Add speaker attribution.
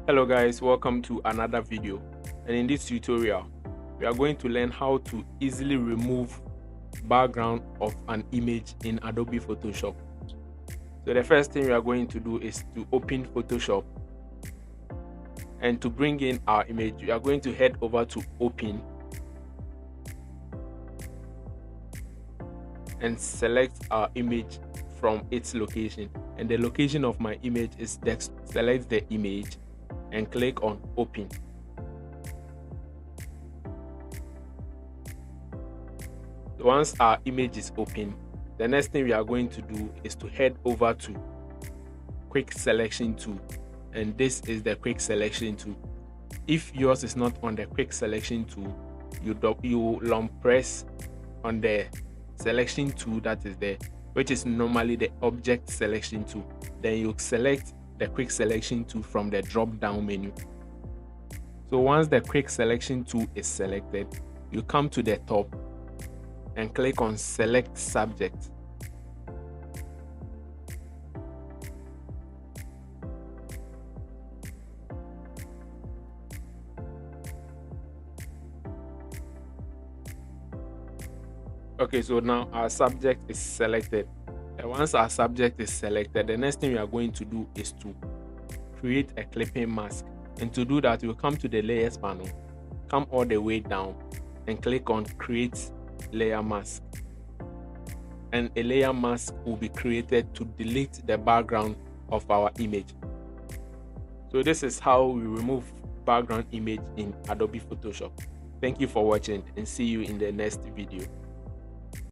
Speaker 1: Hello guys, welcome to another video, and in this tutorial we are going to learn how to easily remove background of an image in Adobe Photoshop. So the first thing we are going to do is to open Photoshop, and to bring in our image we are going to head over to Open and select our image from its location, and the location of my image is desktop. Select the image and click on Open. Once our image is open, the next thing we are going to do is to head over to Quick Selection tool, and this is the Quick Selection tool. If yours is not on the Quick Selection tool, you long press on the selection tool that is there, which is normally the Object Selection tool. Then you select the Quick Selection tool from the drop down menu. So once the Quick Selection tool is selected, you come to the top and click on Select Subject. Okay, so now our subject is selected. And once our subject is selected, the next thing we are going to do is to create a clipping mask. And to do that, we'll come to the Layers panel, come all the way down and click on Create Layer Mask. And a layer mask will be created to delete the background of our image. So this is how we remove background image in Adobe Photoshop. Thank you for watching, and see you in the next video.